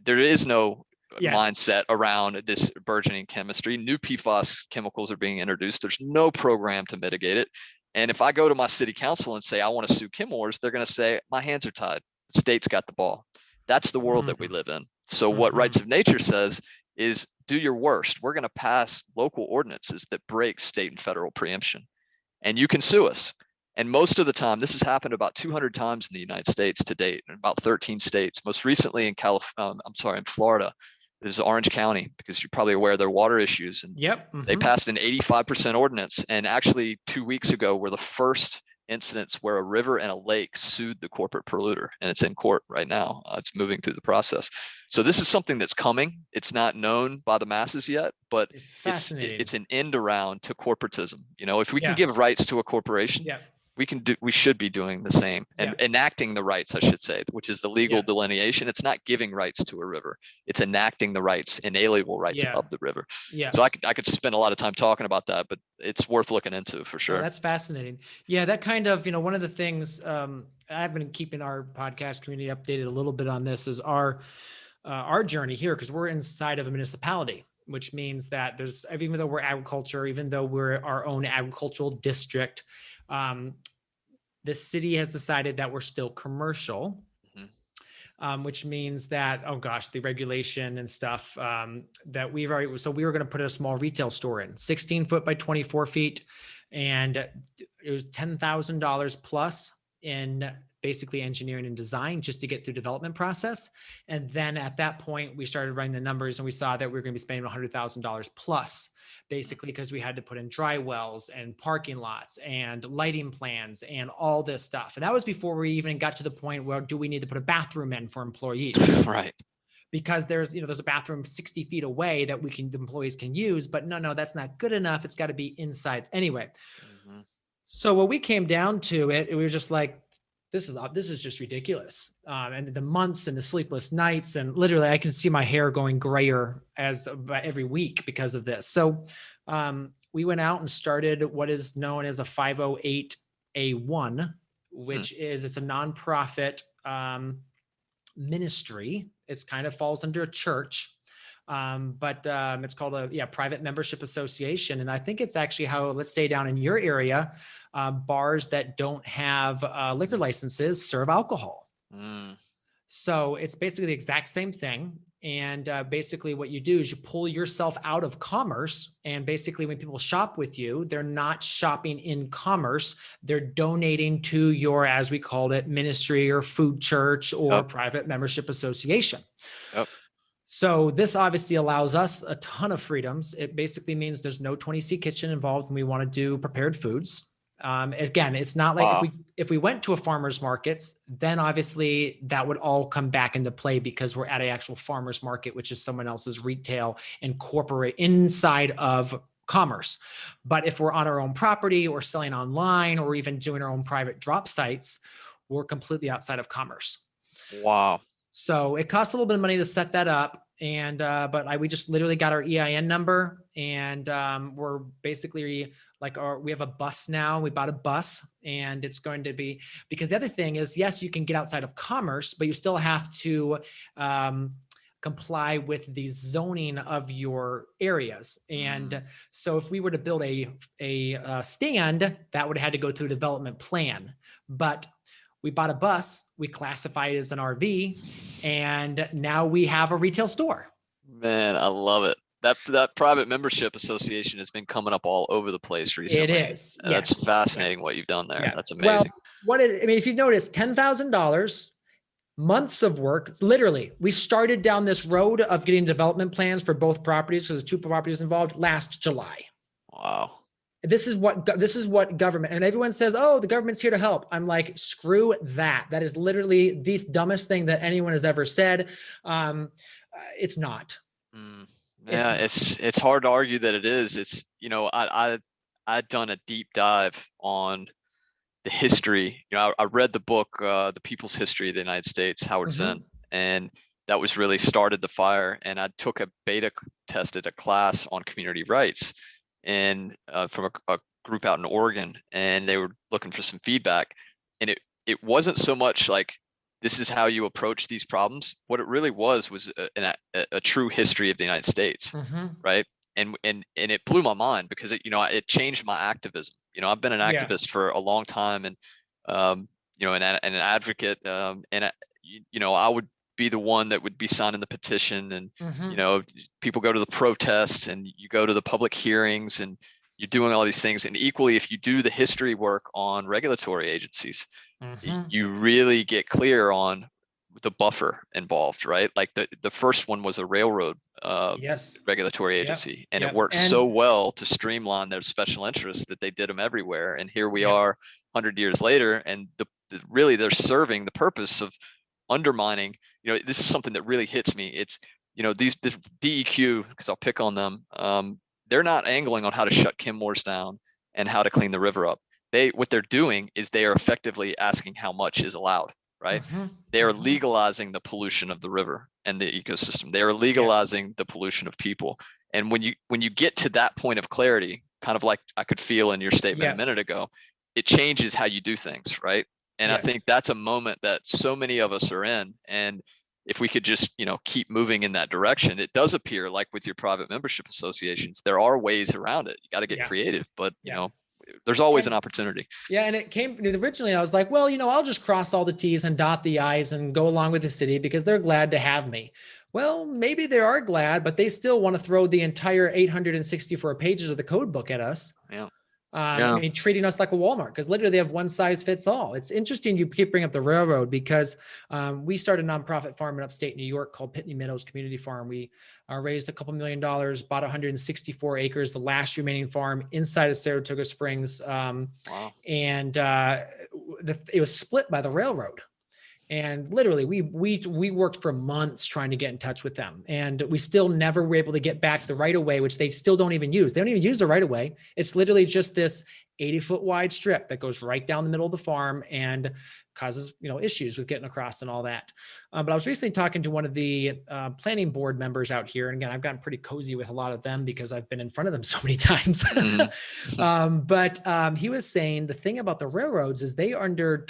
there is no mindset around this burgeoning chemistry. New PFAS chemicals are being introduced. There's no program to mitigate it. And if I go to my city council and say, I want to sue Chemours, they're going to say, my hands are tied. The state's got the ball. That's the world that we live in. So what Rights of Nature says is, do your worst. We're going to pass local ordinances that break state and federal preemption, and you can sue us. And most of the time, this has happened about 200 times in the United States to date, in about 13 states. Most recently in in Florida. This is Orange County, because you're probably aware of their water issues. And they passed an 85% ordinance. And actually 2 weeks ago were the first incidents where a river and a lake sued the corporate polluter, and it's in court right now. It's moving through the process. So this is something that's coming. It's not known by the masses yet, but it's an end around to corporatism. If we can give rights to a corporation, we should be doing the same, and enacting the rights, I should say, which is the legal delineation. It's not giving rights to a river. It's enacting the rights, inalienable rights of the river. So I could spend a lot of time talking about that, but it's worth looking into for sure. Oh, that's fascinating. Yeah. That kind of, one of the things, I've been keeping our podcast community updated a little bit on this, is our journey here, because we're inside of a municipality, which means that even though we're agriculture, even though we're our own agricultural district, the city has decided that we're still commercial, which means that, the regulation and stuff that we were going to put a small retail store in, 16 foot by 24 feet. And it was $10,000 plus in basically engineering and design just to get through development process. And then at that point, we started running the numbers, and we saw that we were going to be spending $100,000 plus, basically because we had to put in dry wells and parking lots and lighting plans and all this stuff. And that was before we even got to the point where, do we need to put a bathroom in for employees? Right. because there's a bathroom 60 feet away that the employees can use, but no, that's not good enough. It's got to be inside anyway. Mm-hmm. So when we came down to it, we were just like, this is just ridiculous. And the months and the sleepless nights, and literally I can see my hair going grayer every week because of this. So we went out and started what is known as a 508A1, which it's a nonprofit ministry. It's kind of falls under a church. But it's called a private membership association. And I think it's actually how, let's say down in your area, bars that don't have liquor licenses serve alcohol. So it's basically the exact same thing. And basically what you do is you pull yourself out of commerce. And basically when people shop with you, they're not shopping in commerce. They're donating to your, as we called it, ministry or food church or private membership association. Yep. So this obviously allows us a ton of freedoms. It basically means there's no 20C kitchen involved when we want to do prepared foods. Again, it's not like if we went to a farmer's markets, then obviously that would all come back into play because we're at an actual farmer's market, which is someone else's retail and corporate inside of commerce. But if we're on our own property or selling online or even doing our own private drop sites, we're completely outside of commerce. Wow. So it costs a little bit of money to set that up. And, we just literally got our EIN number, and we're basically we have a bus now. We bought a bus, and it's going to be, because the other thing is, yes, you can get outside of commerce, but you still have to comply with the zoning of your areas. And so if we were to build a stand, that would have had to go through a development plan. But we bought a bus, we classify it as an RV, and now we have a retail store. Man, I love it. That private membership association has been coming up all over the place recently. It is. That's fascinating what you've done there. Yeah. That's amazing. Well, if you notice, $10,000, months of work. Literally, we started down this road of getting development plans for both properties. So there's 2 properties involved last July. Wow. This is what government, and everyone says, oh, the government's here to help. I'm like, screw that. That is literally the dumbest thing that anyone has ever said. It's not. Yeah, it's hard to argue that it is. It's, I'd done a deep dive on the history. I read the book, The People's History of the United States, Howard Zinn, and that was really started the fire. And I took a beta tested a class on community rights, and from a group out in Oregon, and they were looking for some feedback. And it wasn't so much like, this is how you approach these problems. What it really was a true history of the United States, right? And it blew my mind because it changed my activism. I've been an activist for a long time, and an advocate, and I would be the one that would be signing the petition, and people go to the protests, and you go to the public hearings, and you're doing all these things. And equally, if you do the history work on regulatory agencies, you really get clear on the buffer involved, right? Like the first one was a railroad regulatory agency, and it worked so well to streamline their special interests that they did them everywhere. And here we are 100 years later, and really they're serving the purpose of undermining. This is something that really hits me. It's this DEQ, because I'll pick on them. They're not angling on how to shut Kenmore's down and how to clean the river up. What they're doing is they are effectively asking how much is allowed, right? They are legalizing the pollution of the river and the ecosystem. They are legalizing the pollution of people. And when you get to that point of clarity, kind of like I could feel in your statement a minute ago, it changes how you do things, right? And I think that's a moment that so many of us are in. And if we could just, keep moving in that direction, it does appear like with your private membership associations, there are ways around it. You got to get creative, but there's always an opportunity. Yeah. And it came originally, I was like, well, I'll just cross all the T's and dot the I's and go along with the city because they're glad to have me. Well, maybe they are glad, but they still want to throw the entire 864 pages of the code book at us. I mean, treating us like a Walmart, because literally they have one size fits all. It's interesting you keep bringing up the railroad, because we started a nonprofit farm in upstate New York called Pitney Meadows Community Farm. We raised a couple $1 million, bought 164 acres, the last remaining farm inside of Saratoga Springs. And it was split by the railroad. And literally we worked for months trying to get in touch with them, and we still never were able to get back the right of way, which they still don't even use. They don't even use the right of way. It's literally just this 80-foot wide strip that goes right down the middle of the farm and causes, issues with getting across and all that. But I was recently talking to one of the planning board members out here. And again, I've gotten pretty cozy with a lot of them because I've been in front of them so many times. But he was saying the thing about the railroads is they are under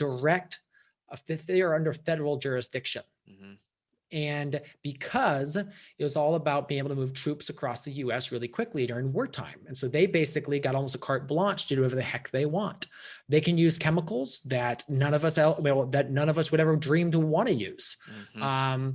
federal jurisdiction. Mm-hmm. And because it was all about being able to move troops across the US really quickly during wartime. And so they basically got almost a carte blanche to do whatever the heck they want. They can use chemicals that none of us would ever dream to want to use. Mm-hmm.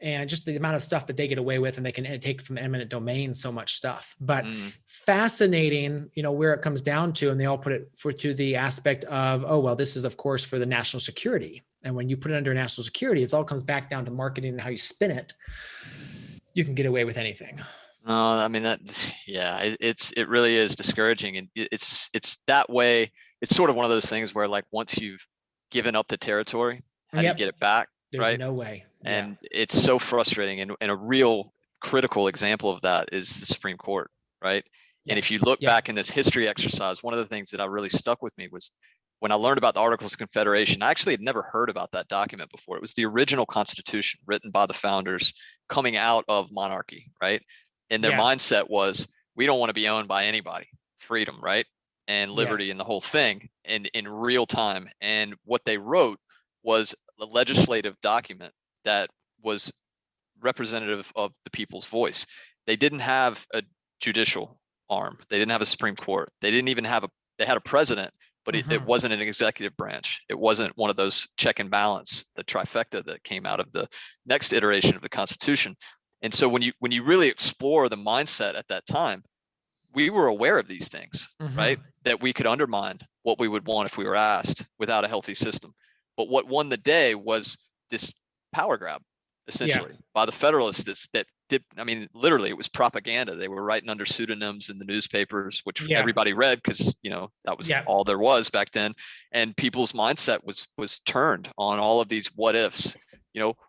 And just the amount of stuff that they get away with, and they can take from eminent domain so much stuff. But fascinating, where it comes down to, and they all put it to the aspect of, oh, well, this is of course for the national security. And when you put it under national security, it all comes back down to marketing and how you spin it. You can get away with anything. I mean, it really is discouraging. And it's that way. It's sort of one of those things where, like, once you've given up the territory, how do you get it back? There's right? no way. And it's so frustrating. And a real critical example of that is the Supreme Court, right? And if you look back in this history exercise, one of the things that really stuck with me was when I learned about the Articles of Confederation. I actually had never heard about that document before. It was the original Constitution written by the founders coming out of monarchy, right? And their mindset was, we don't want to be owned by anybody. Freedom, right? And liberty and the whole thing in real time. And what they wrote was a legislative document that was representative of the people's voice. They didn't have a judicial arm. They didn't have a Supreme Court. They didn't even have they had a president, but it wasn't an executive branch. It wasn't one of those check and balance, the trifecta that came out of the next iteration of the Constitution. And so when you really explore the mindset at that time, we were aware of these things, right? That we could undermine what we would want if we were asked without a healthy system. But what won the day was this power grab, essentially, by the Federalists that did, I mean, literally it was propaganda. They were writing under pseudonyms in the newspapers, which everybody read because, that was all there was back then. And people's mindset was turned on all of these what ifs.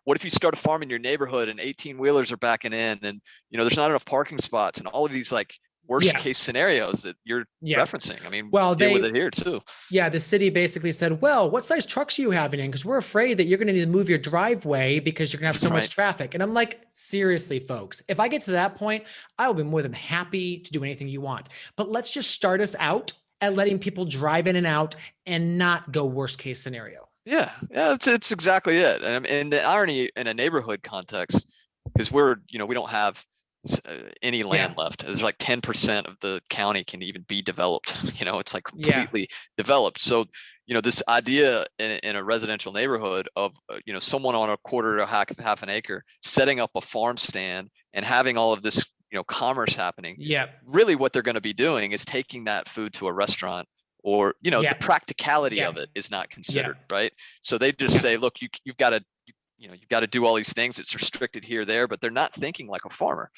What if you start a farm in your neighborhood and 18-wheelers are backing in and, there's not enough parking spots and all of these like worst case scenarios that you're referencing. I mean, deal with it here too. Yeah. The city basically said, well, what size trucks are you having in? Because we're afraid that you're going to need to move your driveway because you're going to have so much traffic. And I'm like, seriously, folks, if I get to that point, I will be more than happy to do anything you want. But let's just start us out at letting people drive in and out and not go worst case scenario. Yeah. It's exactly it. And the irony in a neighborhood context, because we don't have any land left. There's like 10% of the county can even be developed. It's like completely developed. So, this idea in a residential neighborhood of, someone on a quarter to half an acre setting up a farm stand and having all of this, commerce happening. Yeah. Really what they're going to be doing is taking that food to a restaurant or, the practicality of it is not considered, right? So they just say, look, you've got to do all these things. It's restricted here, there, but they're not thinking like a farmer.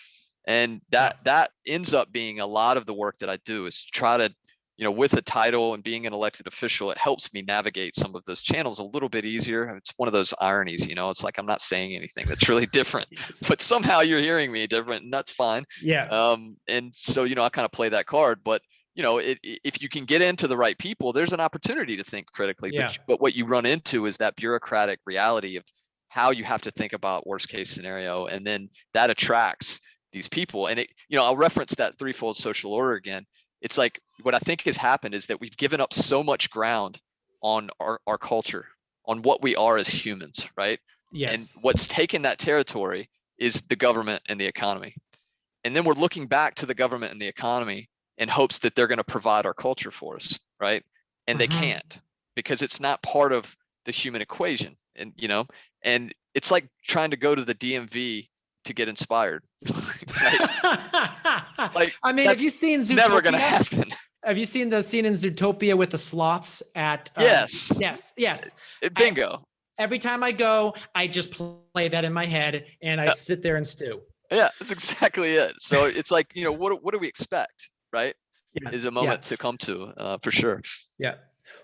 And that ends up being a lot of the work that I do is try to, with a title and being an elected official, it helps me navigate some of those channels a little bit easier. It's one of those ironies, it's like, I'm not saying anything that's really different, but somehow you're hearing me different and that's fine. Yeah. And so, I kind of play that card, but if you can get into the right people, there's an opportunity to think critically, but what you run into is that bureaucratic reality of how you have to think about worst case scenario. And then that attracts these people. And I'll reference that threefold social order again. It's like, what I think has happened is that we've given up so much ground on our culture, on what we are as humans, right? Yes. And what's taken that territory is the government and the economy. And then we're looking back to the government and the economy in hopes that they're going to provide our culture for us, right? And they can't, because it's not part of the human equation. And, and it's like trying to go to the DMV to get inspired. Like, I mean, have you seen Zootopia? Never going to happen. Have you seen the scene in Zootopia with the sloths at? Yes. Bingo. Every time I go, I just play that in my head and I sit there and stew. Yeah, that's exactly it. So it's like, what do we expect, right? Yes. Is a moment to come to, for sure. Yeah.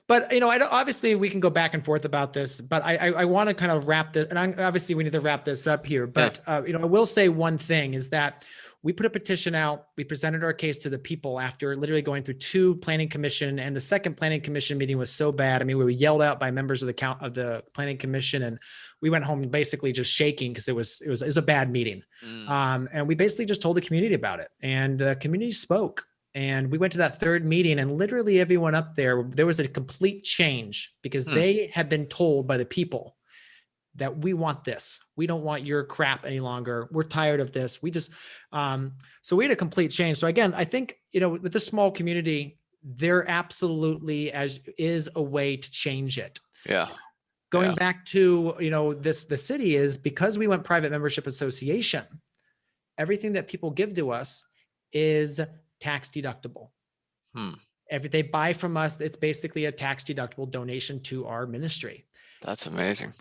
But, obviously we can go back and forth about this, but I want to kind of wrap this, and obviously we need to wrap this up here. But, I will say one thing is that we put a petition out. We presented our case to the people after literally going through 2 planning commission, and the second planning commission meeting was so bad. I mean, we were yelled out by members of the planning commission, and we went home basically just shaking because it was a bad meeting. And we basically just told the community about it, and the community spoke. And we went to that 3rd meeting, and literally everyone up there was a complete change because they had been told by the people that we want this. We don't want your crap any longer. We're tired of this. We just, so we had a complete change. So again, I think, with this small community, there absolutely is a way to change it. Yeah. Going back to, the city is because we went private membership association, everything that people give to us is tax deductible. If they buy from us, it's basically a tax deductible donation to our ministry. That's amazing.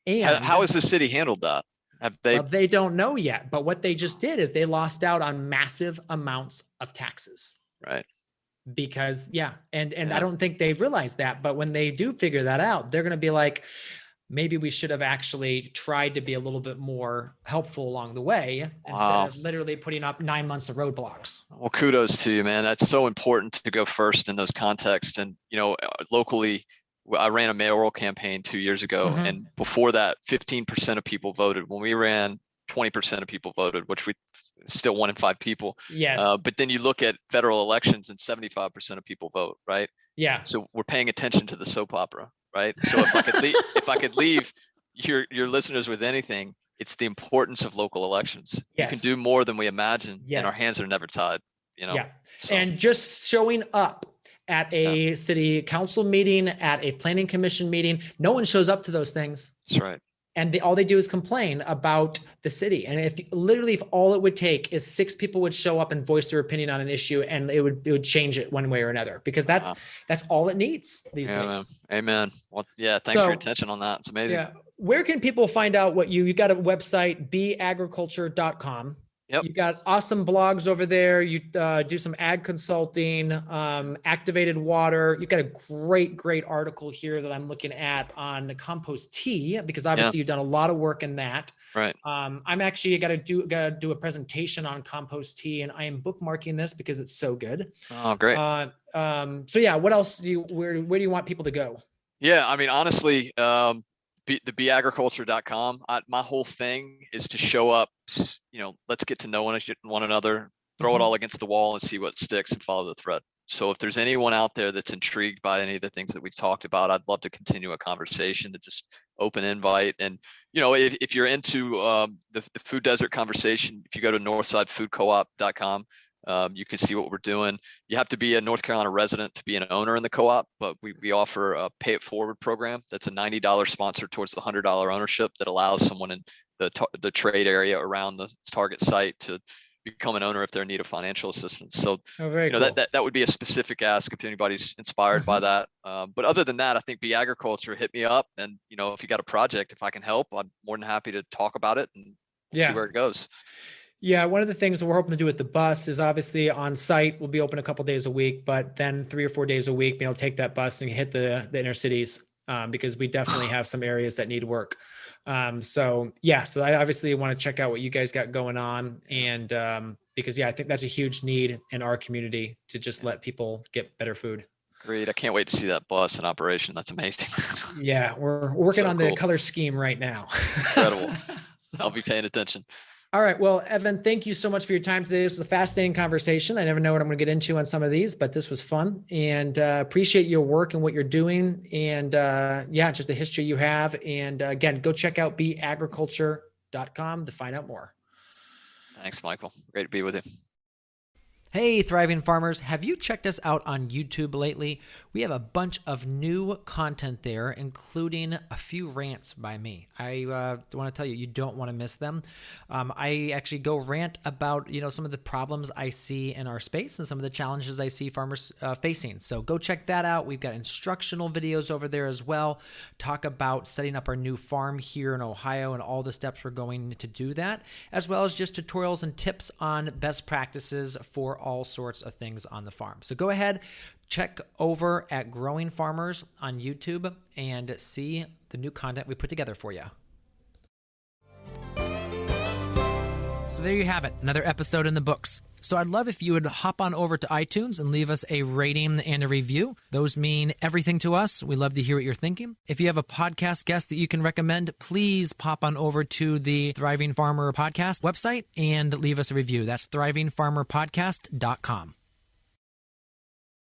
And how has the city handled that? Well, they don't know yet, but what they just did is they lost out on massive amounts of taxes. Right. Because and I don't think they realize that, but when they do figure that out, they're going to be like, maybe we should have actually tried to be a little bit more helpful along the way instead of literally putting up 9 months of roadblocks. Well, kudos to you, man. That's so important to go first in those contexts. And, locally, I ran a mayoral campaign 2 years ago. And before that, 15% of people voted. When we ran, 20% of people voted, which we still 1 in 5 people. Yes. But then you look at federal elections and 75% of people vote, right? Yeah. So we're paying attention to the soap opera. Right. So if I could leave your listeners with anything, it's the importance of local elections. Yes. You can do more than we imagine, and our hands are never tied. Yeah. So. And just showing up at a city council meeting, at a planning commission meeting, no one shows up to those things. That's right. And all they do is complain about the city. And if all it would take is 6 people would show up and voice their opinion on an issue, and it would change it one way or another, because that's all it needs these days. Amen. Well, thanks for your attention on that. It's amazing. Yeah. Where can people find out what you got a website, beagriculture.com. Yep. You got awesome blogs over there. You do some ag consulting, activated water. You got a great article here that I'm looking at on the compost tea, because obviously you've done a lot of work in that. Right. I'm actually got to do a presentation on compost tea, and I am bookmarking this because it's so good. Oh, great. What else where do you want people to go? Yeah, I mean, honestly, the beagriculture.com. My whole thing is to show up, let's get to know one another, throw it all against the wall and see what sticks and follow the thread. So if there's anyone out there that's intrigued by any of the things that we've talked about, I'd love to continue a conversation, to just open invite. And, if you're into the food desert conversation, if you go to northsidefoodcoop.com, you can see what we're doing. You have to be a North Carolina resident to be an owner in the co-op, but we offer a pay it forward program. That's a $90 sponsor towards the $100 ownership that allows someone in the trade area around the target site to become an owner if they're in need of financial assistance. So cool. that would be a specific ask if anybody's inspired by that. But other than that, I think Be Agriculture, hit me up, and if you got a project, if I can help, I'm more than happy to talk about it and see where it goes. Yeah, one of the things that we're hoping to do with the bus is obviously on site. We'll be open a couple of days a week, but then 3 or 4 days a week, take that bus and hit the inner cities, because we definitely have some areas that need work. So I obviously want to check out what you guys got going on, and because I think that's a huge need in our community to just let people get better food. Great. I can't wait to see that bus in operation. That's amazing. Yeah, we're working on the color scheme right now. Incredible. I'll be paying attention. All right. Well, Evan, thank you so much for your time today. This was a fascinating conversation. I never know what I'm going to get into on some of these, but this was fun, and appreciate your work and what you're doing, and just the history you have. And again, go check out beagriculture.com to find out more. Thanks, Michael. Great to be with you. Hey, thriving farmers, have you checked us out on YouTube lately? We have a bunch of new content there, including a few rants by me. I want to tell you, you don't want to miss them. I actually go rant about, some of the problems I see in our space and some of the challenges I see farmers facing. So go check that out. We've got instructional videos over there as well. Talk about setting up our new farm here in Ohio and all the steps we're going to do that, as well as just tutorials and tips on best practices for for all sorts of things on the farm. So go ahead, check over at Growing Farmers on YouTube and see the new content we put together for you. So there you have it, another episode in the books. So I'd love if you would hop on over to iTunes and leave us a rating and a review. Those mean everything to us. We love to hear what you're thinking. If you have a podcast guest that you can recommend, please pop on over to the Thriving Farmer Podcast website and leave us a review. That's thrivingfarmerpodcast.com.